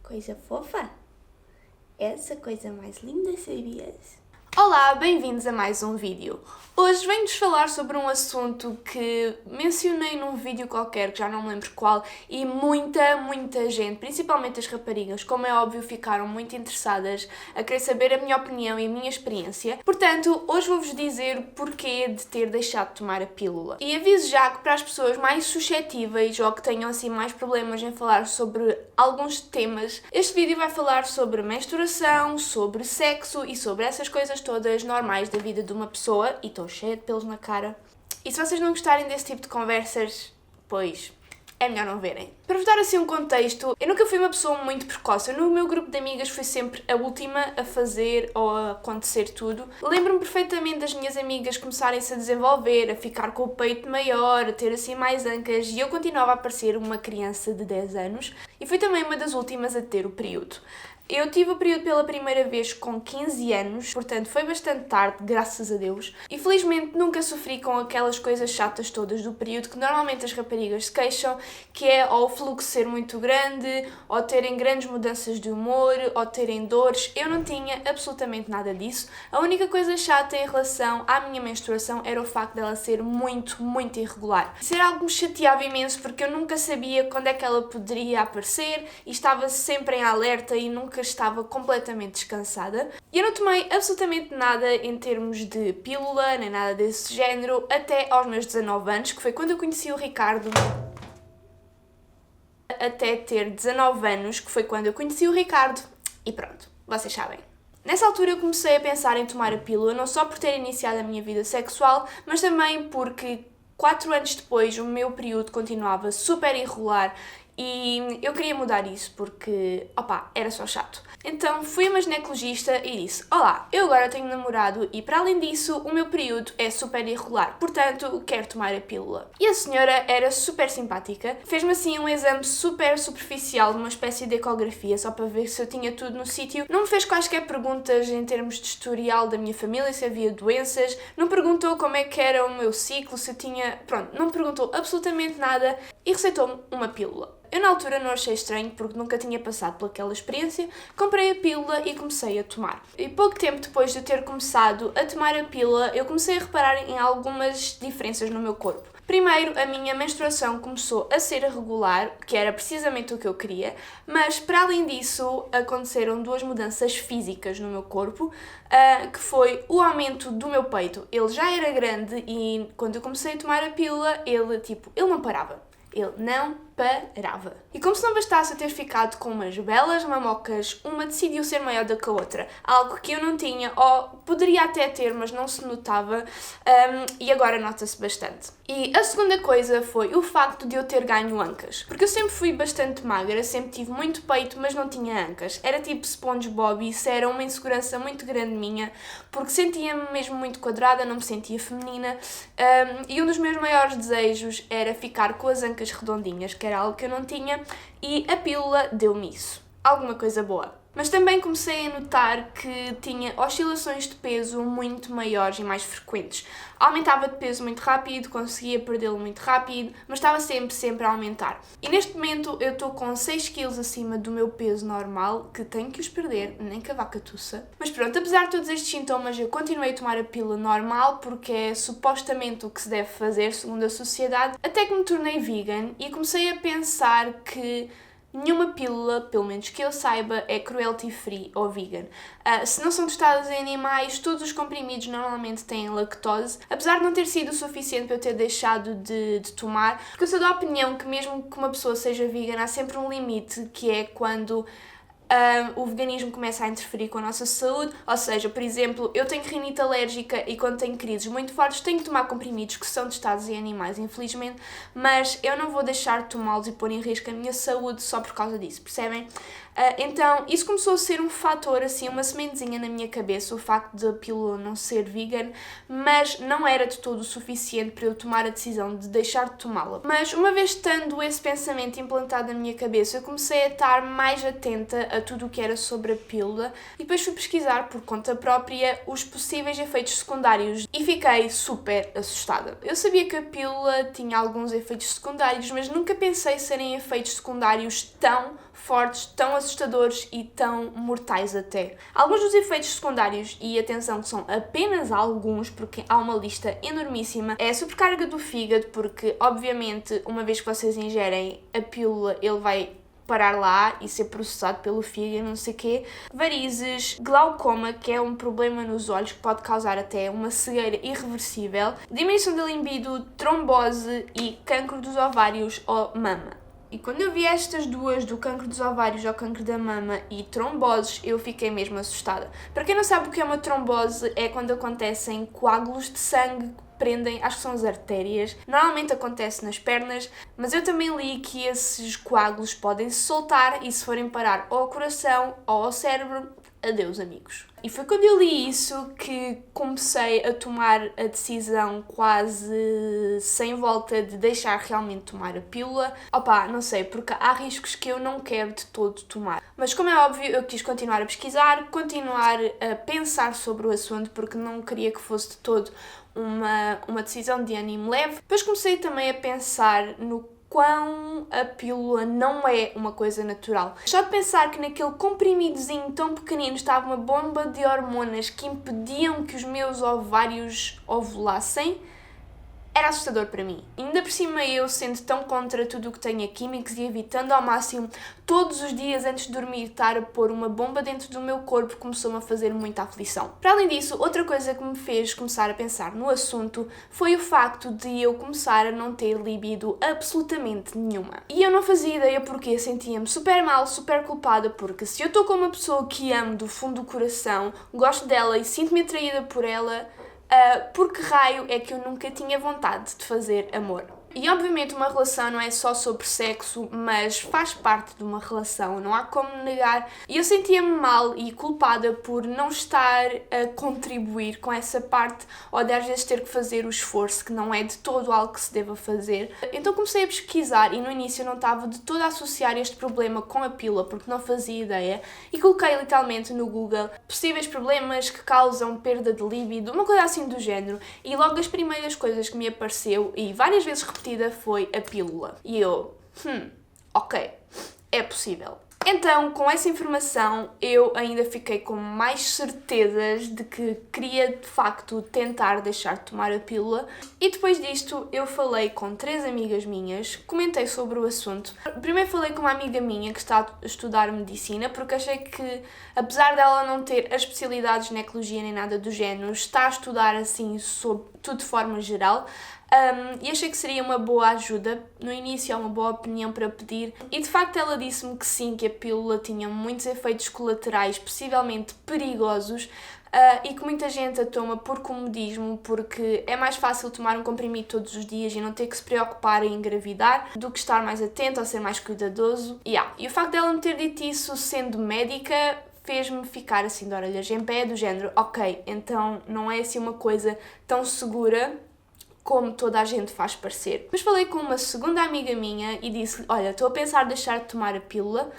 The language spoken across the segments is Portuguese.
Coisa fofa? Essa coisa mais linda, sabias? Olá, bem-vindos a mais um vídeo. Hoje venho-vos falar sobre um assunto que mencionei num vídeo qualquer, que já não me lembro qual, e muita gente, principalmente as raparigas, como é óbvio, ficaram muito interessadas a querer saber a minha opinião e a minha experiência. Portanto, hoje vou-vos dizer o porquê de ter deixado de tomar a pílula. E aviso já que para as pessoas mais suscetíveis ou que tenham assim mais problemas em falar sobre alguns temas, este vídeo vai falar sobre menstruação, sobre sexo e sobre essas coisas todas normais da vida de uma pessoa, e estou cheia de pelos na cara. E se vocês não gostarem desse tipo de conversas, pois é melhor não verem. Para vos dar assim um contexto, eu nunca fui uma pessoa muito precoce. No meu grupo de amigas fui sempre a última a fazer ou a acontecer tudo. Lembro-me perfeitamente das minhas amigas começarem-se a desenvolver, a ficar com o peito maior, a ter assim mais ancas, e eu continuava a parecer uma criança de 10 anos. E fui também uma das últimas a ter o período. Eu tive o período pela primeira vez com 15 anos, portanto foi bastante tarde, graças a Deus. E felizmente nunca sofri com aquelas coisas chatas todas do período que normalmente as raparigas se queixam, que é ou o fluxo ser muito grande, ou terem grandes mudanças de humor, ou terem dores. Eu não tinha absolutamente nada disso. A única coisa chata em relação à minha menstruação era o facto dela ser muito irregular. Isso era algo que me chateava imenso porque eu nunca sabia quando é que ela poderia aparecer e estava sempre em alerta e nunca estava completamente descansada. E eu não tomei absolutamente nada em termos de pílula, nem nada desse género, até aos meus 19 anos, que foi quando eu conheci o Ricardo. Até ter 19 anos, que foi quando eu conheci o Ricardo, e pronto, vocês sabem. Nessa altura eu comecei a pensar em tomar a pílula, não só por ter iniciado a minha vida sexual, mas também porque 4 anos depois o meu período continuava super irregular e eu queria mudar isso porque, era só chato. Então fui a uma ginecologista e disse: olá, eu agora tenho namorado e para além disso o meu período é super irregular, portanto quero tomar a pílula. E a senhora era super simpática, fez-me assim um exame super superficial, uma espécie de ecografia, só para ver se eu tinha tudo no sítio. Não me fez quaisquer perguntas em termos de historial da minha família, se havia doenças, não perguntou como é que era o meu ciclo, se eu tinha... Pronto, não me perguntou absolutamente nada e receitou-me uma pílula. Eu na altura não achei estranho porque nunca tinha passado por aquela experiência, comprei a pílula e comecei a tomar. E pouco tempo depois de eu ter começado a tomar a pílula, eu comecei a reparar em algumas diferenças no meu corpo. Primeiro, a minha menstruação começou a ser irregular, que era precisamente o que eu queria, mas para além disso aconteceram duas mudanças físicas no meu corpo, que foi o aumento do meu peito. Ele já era grande e quando eu comecei a tomar a pílula, ele não parava. Ele não parava. E como se não bastasse eu ter ficado com umas belas mamocas, uma decidiu ser maior do que a outra. Algo que eu não tinha, ou poderia até ter, mas não se notava, e agora nota-se bastante. E a segunda coisa foi o facto de eu ter ganho ancas. Porque eu sempre fui bastante magra, sempre tive muito peito, mas não tinha ancas. Era tipo SpongeBob e isso era uma insegurança muito grande minha, porque sentia-me mesmo muito quadrada, não me sentia feminina, e um dos meus maiores desejos era ficar com as ancas redondinhas, que era algo que eu não tinha, e a pílula deu-me isso. Alguma coisa boa. Mas também comecei a notar que tinha oscilações de peso muito maiores e mais frequentes. Aumentava de peso muito rápido, conseguia perdê-lo muito rápido, mas estava sempre a aumentar. E neste momento eu estou com 6 kg acima do meu peso normal, que tenho que os perder, nem que a vaca tussa. Mas pronto, apesar de todos estes sintomas, eu continuei a tomar a pílula normal, porque é supostamente o que se deve fazer, segundo a sociedade, até que me tornei vegan e comecei a pensar que nenhuma pílula, pelo menos que eu saiba, é cruelty free ou vegan. Se não são testadas em animais, todos os comprimidos normalmente têm lactose, apesar de não ter sido o suficiente para eu ter deixado de tomar, porque eu sou da opinião que mesmo que uma pessoa seja vegan, há sempre um limite, que é quando o veganismo começa a interferir com a nossa saúde, ou seja, por exemplo, eu tenho rinite alérgica e quando tenho crises muito fortes tenho que tomar comprimidos que são testados em animais, infelizmente, mas eu não vou deixar de tomá-los e pôr em risco a minha saúde só por causa disso, percebem? Então, isso começou a ser um fator, assim, uma sementezinha na minha cabeça, o facto da pílula não ser vegan, mas não era de todo o suficiente para eu tomar a decisão de deixar de tomá-la. Mas, uma vez tendo esse pensamento implantado na minha cabeça, eu comecei a estar mais atenta a tudo o que era sobre a pílula e depois fui pesquisar por conta própria os possíveis efeitos secundários e fiquei super assustada. Eu sabia que a pílula tinha alguns efeitos secundários, mas nunca pensei serem efeitos secundários tão fortes, tão assustadores e tão mortais até. Alguns dos efeitos secundários, e atenção que são apenas alguns, porque há uma lista enormíssima, é a sobrecarga do fígado, porque obviamente uma vez que vocês ingerem a pílula, ele vai parar lá e ser processado pelo fígado, não sei o quê. Varizes, glaucoma, que é um problema nos olhos que pode causar até uma cegueira irreversível, diminuição da libido, trombose e cancro dos ovários ou mama. E quando eu vi estas duas, do cancro dos ovários ao cancro da mama e tromboses, eu fiquei mesmo assustada. Para quem não sabe o que é uma trombose, é quando acontecem coágulos de sangue que prendem, acho que são as artérias. Normalmente acontece nas pernas, mas eu também li que esses coágulos podem se soltar e se forem parar ou ao coração ou ao cérebro, adeus amigos. E foi quando eu li isso que comecei a tomar a decisão quase sem volta de deixar realmente tomar a pílula. Opá, não sei, porque há riscos que eu não quero de todo tomar. Mas como é óbvio, eu quis continuar a pesquisar, continuar a pensar sobre o assunto, porque não queria que fosse de todo uma decisão de ânimo leve. Depois comecei também a pensar no quão a pílula não é uma coisa natural. Só de pensar que naquele comprimidozinho tão pequenino estava uma bomba de hormonas que impediam que os meus ovários ovulassem, era assustador para mim. Ainda por cima eu, sendo tão contra tudo o que tenha químicos e evitando ao máximo todos os dias antes de dormir estar a pôr uma bomba dentro do meu corpo, começou-me a fazer muita aflição. Para além disso, outra coisa que me fez começar a pensar no assunto foi o facto de eu começar a não ter libido absolutamente nenhuma. E eu não fazia ideia porque sentia-me super mal, super culpada, porque se eu estou com uma pessoa que amo do fundo do coração, gosto dela e sinto-me atraída por ela, por que raio é que eu nunca tinha vontade de fazer amor? E obviamente uma relação não é só sobre sexo, mas faz parte de uma relação, não há como negar. E eu sentia-me mal e culpada por não estar a contribuir com essa parte, ou de às vezes ter que fazer o esforço, que não é de todo algo que se deva fazer. Então comecei a pesquisar e no início eu não estava de todo a associar este problema com a pílula, porque não fazia ideia, e coloquei literalmente no Google possíveis problemas que causam perda de líbido, uma coisa assim do género, e logo as primeiras coisas que me apareceu, e várias vezes repetida, foi a pílula. E eu, ok, é possível. Então, com essa informação, eu ainda fiquei com mais certezas de que queria, de facto, tentar deixar de tomar a pílula. E depois disto, eu falei com 3 amigas minhas, comentei sobre o assunto. Primeiro falei com uma amiga minha que está a estudar medicina, porque achei que, apesar dela não ter as especialidades de ginecologia nem nada do género, está a estudar, assim, sobre tudo de forma geral. E achei que seria uma boa ajuda. No início é uma boa opinião para pedir, e de facto ela disse-me que sim, que a pílula tinha muitos efeitos colaterais, possivelmente perigosos, e que muita gente a toma por comodismo, porque é mais fácil tomar um comprimido todos os dias e não ter que se preocupar em engravidar do que estar mais atento ou ser mais cuidadoso. E o facto dela me ter dito isso sendo médica fez-me ficar assim de orelhas em pé, do género, ok, então não é assim uma coisa tão segura como toda a gente faz parecer. Mas falei com uma segunda amiga minha e disse-lhe, olha, estou a pensar deixar de tomar a pílula,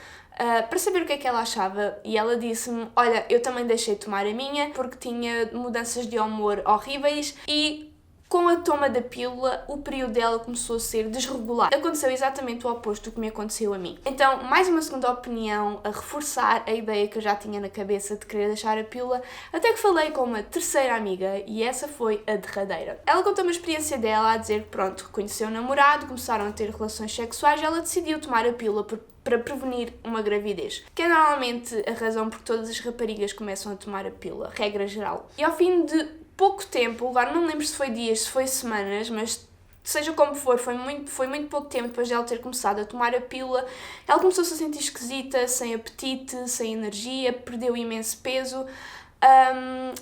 para saber o que é que ela achava, e ela disse-me, olha, eu também deixei de tomar a minha porque tinha mudanças de humor horríveis e com a toma da pílula, o período dela começou a ser desregular. Aconteceu exatamente o oposto do que me aconteceu a mim. Então, mais uma segunda opinião a reforçar a ideia que eu já tinha na cabeça de querer deixar a pílula, até que falei com uma terceira amiga e essa foi a derradeira. Ela contou uma experiência dela a dizer que, pronto, conheceu um namorado, começaram a ter relações sexuais e ela decidiu tomar a pílula para prevenir uma gravidez, que é normalmente a razão por que todas as raparigas começam a tomar a pílula, regra geral. E ao fim de pouco tempo, agora não me lembro se foi dias, se foi semanas, mas seja como for, foi muito pouco tempo depois de ela ter começado a tomar a pílula, ela começou-se a sentir esquisita, sem apetite, sem energia, perdeu imenso peso,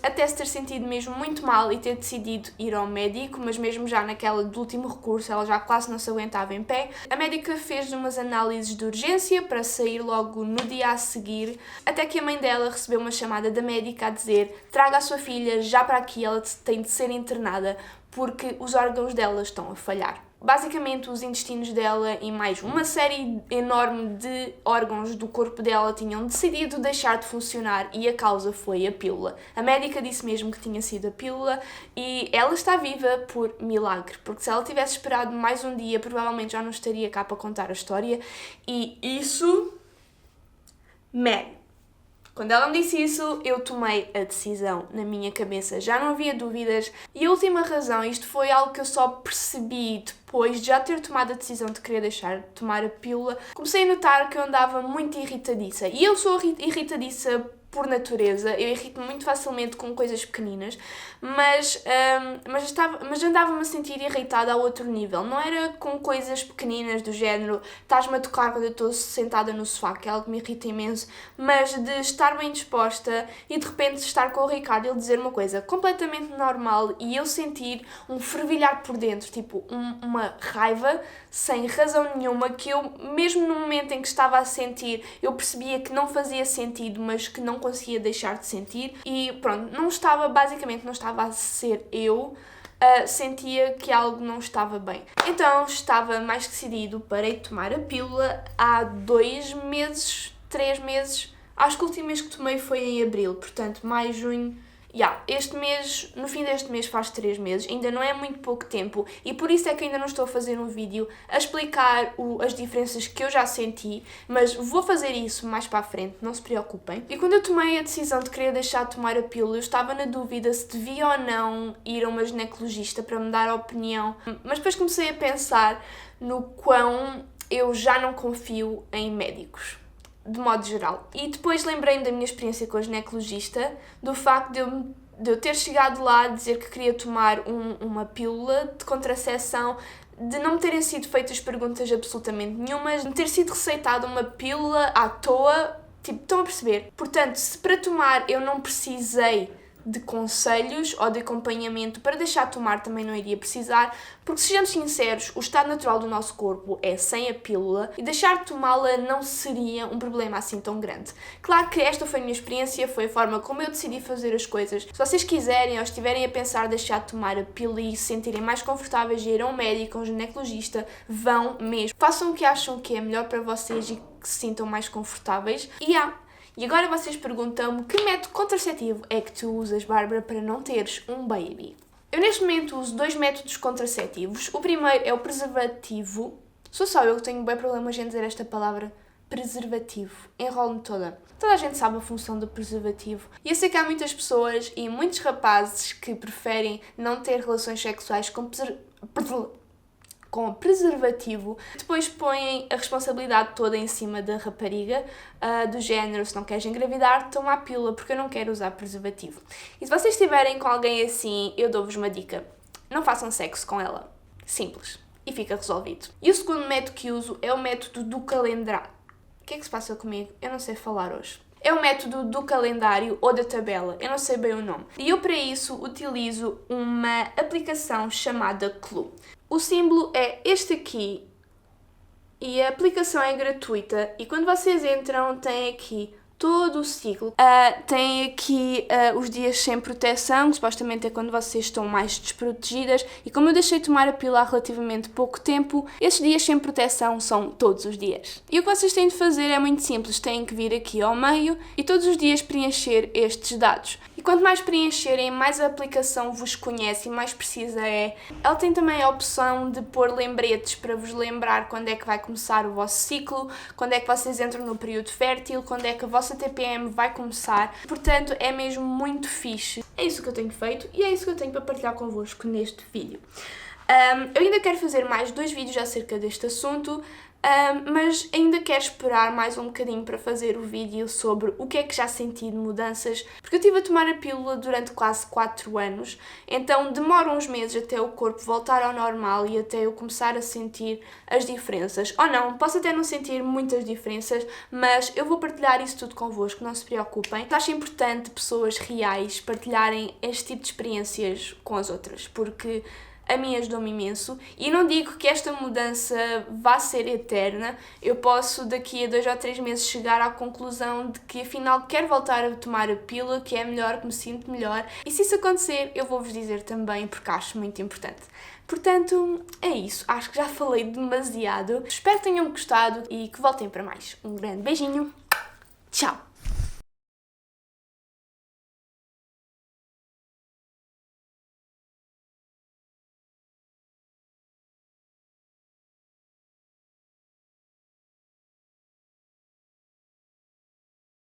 até se ter sentido mesmo muito mal e ter decidido ir ao médico, mas mesmo já naquela do último recurso, ela já quase não se aguentava em pé. A médica fez umas análises de urgência para sair logo no dia a seguir, até que a mãe dela recebeu uma chamada da médica a dizer, traga a sua filha já para aqui, ela tem de ser internada porque os órgãos dela estão a falhar. Basicamente, os intestinos dela e mais uma série enorme de órgãos do corpo dela tinham decidido deixar de funcionar e a causa foi a pílula. A médica disse mesmo que tinha sido a pílula e ela está viva por milagre, porque se ela tivesse esperado mais um dia, provavelmente já não estaria cá para contar a história e isso... Quando ela me disse isso, eu tomei a decisão na minha cabeça, já não havia dúvidas. E a última razão, isto foi algo que eu só percebi depois de já ter tomado a decisão de querer deixar de tomar a pílula, comecei a notar que eu andava muito irritadiça. E eu sou irritadiça por natureza, eu irrito-me muito facilmente com coisas pequeninas, mas andava-me a sentir irritada a outro nível. Não era com coisas pequeninas do género estás-me a tocar quando eu estou sentada no sofá, que é algo que me irrita imenso, mas de estar bem disposta e de repente estar com o Ricardo e ele dizer uma coisa completamente normal e eu sentir um fervilhar por dentro, tipo uma raiva sem razão nenhuma, que eu, mesmo no momento em que estava a sentir, eu percebia que não fazia sentido, mas que não conseguia deixar de sentir e pronto, basicamente não estava a ser eu, sentia que algo não estava bem. Então estava mais decidido para ir tomar a pílula há 2 meses, 3 meses, acho que o último mês que tomei foi em abril, portanto maio, junho... este mês, no fim deste mês faz 3 meses, ainda não é muito pouco tempo e por isso é que ainda não estou a fazer um vídeo a explicar as diferenças que eu já senti, mas vou fazer isso mais para a frente, não se preocupem. E quando eu tomei a decisão de querer deixar de tomar a pílula, eu estava na dúvida se devia ou não ir a uma ginecologista para me dar a opinião, mas depois comecei a pensar no quão eu já não confio em médicos, de modo geral. E depois lembrei-me da minha experiência com a ginecologista, do facto de eu ter chegado lá a dizer que queria tomar uma pílula de contracepção, de não me terem sido feitas perguntas absolutamente nenhumas, de me ter sido receitada uma pílula à toa, tipo, estão a perceber? Portanto, se para tomar eu não precisei de conselhos ou de acompanhamento, para deixar de tomar também não iria precisar, porque sejamos sinceros, o estado natural do nosso corpo é sem a pílula e deixar de tomá-la não seria um problema assim tão grande. Claro que esta foi a minha experiência, foi a forma como eu decidi fazer as coisas. Se vocês quiserem ou estiverem a pensar deixar de tomar a pílula e se sentirem mais confortáveis de ir a um médico, a um ginecologista, vão mesmo. Façam o que acham que é melhor para vocês e que se sintam mais confortáveis. E agora vocês perguntam-me que método contraceptivo é que tu usas, Bárbara, para não teres um baby? Eu neste momento uso 2 métodos contraceptivos. O primeiro é o preservativo. Sou só eu que tenho bem problemas em dizer esta palavra, preservativo. Enrolo-me toda. Toda a gente sabe a função do preservativo. E eu sei que há muitas pessoas e muitos rapazes que preferem não ter relações sexuais com preservativo, depois põem a responsabilidade toda em cima da rapariga, do género, se não queres engravidar, toma a pílula porque eu não quero usar preservativo. E se vocês estiverem com alguém assim, eu dou-vos uma dica. Não façam sexo com ela. Simples. E fica resolvido. E o segundo método que uso é o método do calendário. O que é que se passa comigo? Eu não sei falar hoje. É o método do calendário ou da tabela, eu não sei bem o nome. E eu para isso utilizo uma aplicação chamada Clue. O símbolo é este aqui e a aplicação é gratuita e quando vocês entram tem aqui todo o ciclo. Tem aqui os dias sem proteção, que supostamente é quando vocês estão mais desprotegidas e como eu deixei de tomar a pílula há relativamente pouco tempo, esses dias sem proteção são todos os dias. E o que vocês têm de fazer é muito simples, têm que vir aqui ao meio e todos os dias preencher estes dados. E quanto mais preencherem, mais a aplicação vos conhece e mais precisa é. Ela tem também a opção de pôr lembretes para vos lembrar quando é que vai começar o vosso ciclo, quando é que vocês entram no período fértil, quando é que a vossa TPM vai começar. Portanto, é mesmo muito fixe. É isso que eu tenho feito e é isso que eu tenho para partilhar convosco neste vídeo. Eu ainda quero fazer mais 2 vídeos acerca deste assunto, mas ainda quero esperar mais um bocadinho para fazer o vídeo sobre o que é que já senti de mudanças, porque eu estive a tomar a pílula durante quase 4 anos, então demora uns meses até o corpo voltar ao normal e até eu começar a sentir as diferenças. Ou não, posso até não sentir muitas diferenças, mas eu vou partilhar isso tudo convosco, não se preocupem. Acho importante pessoas reais partilharem este tipo de experiências com as outras, porque a mim ajudou-me imenso e não digo que esta mudança vá ser eterna, eu posso daqui a 2 ou 3 meses chegar à conclusão de que afinal quero voltar a tomar a pílula, que é melhor, que me sinto melhor, e se isso acontecer eu vou-vos dizer também porque acho muito importante. Portanto, é isso, acho que já falei demasiado, espero que tenham gostado e que voltem para mais. Um grande beijinho!